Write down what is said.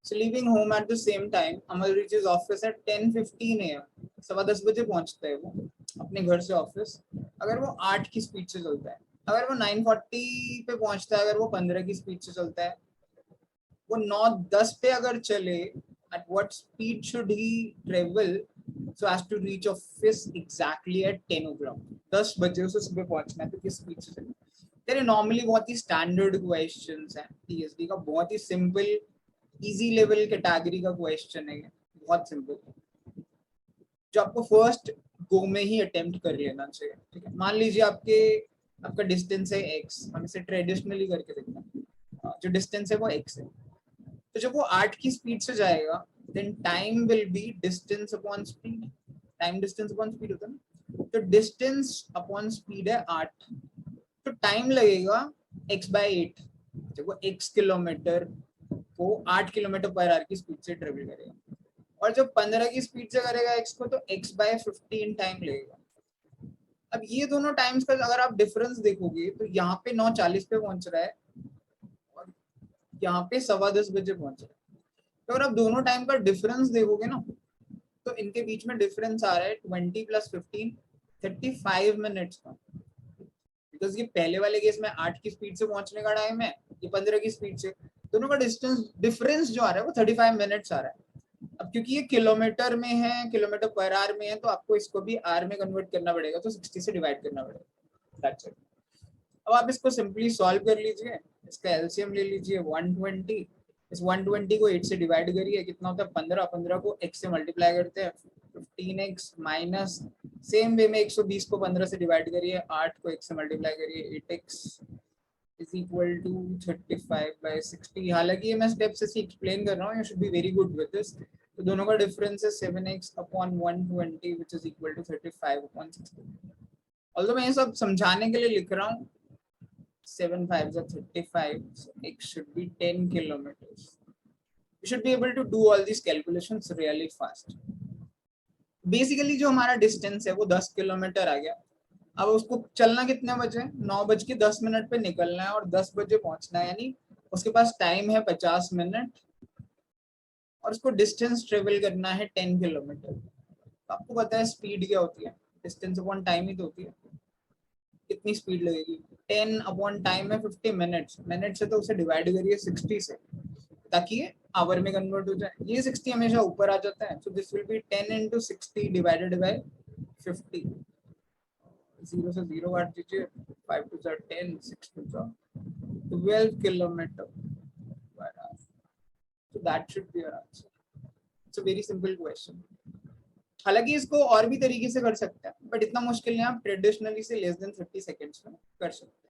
So leaving home at the same time, Amal reaches office at 10:15 a.m. 10:15 बजे पहुंचता है वो अपने घर से ऑफिस, अगर वो 8 की स्पीड से चलता है। अगर वो 9:40 पे पहुंचता है, अगर वो 15 की स्पीड से चलता है, वो 9:10 पे अगर चले, at what speed should he travel so as to reach office exactly at 10 o'clock? 10 बजे उसे सुबह पहुंचना है, तो किस स्पीड से चले? तेरे नॉर्मली बहुत ही स्टैंडर्ड क्वेश्चंस हैं, टीएसडी का बहुत ही सिंपल इजी लेवल कैटेगरी का क्वेश्चन है, बहुत सिंपल, जो आपको फर्स्ट गो में ही अटेम्प्ट कर लेना चाहिए। ठीक है, मान लीजिए आपका डिस्टेंस है x, हम इसे ट्रेडिशनली करके देखते हैं, जो डिस्टेंस है वो x है, तो जब वो 8 की स्पीड से जाएगा, then time will be distance upon speed. Time distance upon speed होता है ना, तो डिस्टेंस अपॉन स्पीड है 8, तो टाइम लगेगा x/8। जब वो x किलोमीटर को 8 किलोमीटर पर आवर की स्पीड से ट्रेवल करेगा, और जब 15 की स्पीड से करेगा x को, तो x/15 टाइम लगेगा। अब ये दोनों टाइम्स का अगर आप डिफरेंस देखोगे, तो यहाँ पे 9:40 पे पहुंच रहा है और यहाँ पे 10:15 बजे पहुंच रहा है। तो अगर आप दोनों टाइम का डिफरेंस देखोगे ना, तो इनके बीच में डिफरेंस आ रहा है 20 + 15 35 मिनट्स का। बिकॉज ये पहले वाले केस में 8 की स्पीड से पहुंचने का टाइम है, ये 15 की स्पीड से, दोनों का डिफरेंस जो आ रहा है वो 35 मिनट्स आ रहा है। अब क्योंकि ये किलोमीटर में है, किलोमीटर पर आवर में है, तो आपको इसको भी आर में कन्वर्ट करना पड़ेगा, तो 60 से डिवाइड करना पड़ेगा। That's it. अब आप इसको सिंपली सॉल्व कर लीजिए, इसका एलसीएम ले लीजिए 120, इस 120 को 8 से डिवाइड करिए, कितना होता है 15, 15 को x से मल्टीप्लाई करते हैं 15x माइनस, सेम वे में 120 को 15 से डिवाइड करिए, 8 को x से मल्टीप्लाई करिए, 8x इज इक्वल टू 35/60। हालांकि ये मैं स्टेप्स ऐसे एक्सप्लेन कर रहा हूँ, you should be very good with this. तो दोनों का डिफरेंस है 7x upon 120 which is equal to 35/60। Although मैं ये सब समझाने के लिए लिख रहा हूँ, 7 5s are 35, so x should be 10 kilometers. You should be able to do all these calculations really fast. Basically जो हमारा डिस्टेंस है वो 10 किलोमीटर आ गया। अब उसको चलना कितने बजे, 9:10 पे निकलना है और 10 बजे पहुंचना है, यानी उसके पास टाइम है 50 मिनट, और उसको डिस्टेंस ट्रेवल करना है 10 किलोमीटर। तो आपको पता है स्पीड क्या होती है, डिस्टेंस अपॉन टाइम ही तो होती है। कितनी स्पीड लगेगी, 10 अपॉन टाइम है 50 मिनट्स, मिनट से तो उसे डिवाइड करिए 60 से, ताकि ये आवर में कन्वर्ट हो जाए। ये 60 हमेशा ऊपर आ जाता है, so this will be 10 × 60 divided by 50। 0 से 0 काट दीजिए, 5 2 are 10, 6 2 are 12 kilometre per hour. So that should be your answer. It's a very simple question. हालांकि इसको और भी तरीके से कर सकते हैं, बट इतना मुश्किल नहीं, आप ट्रेडिशनली से लेस देन 30 सेकेंड्स में कर सकते हैं।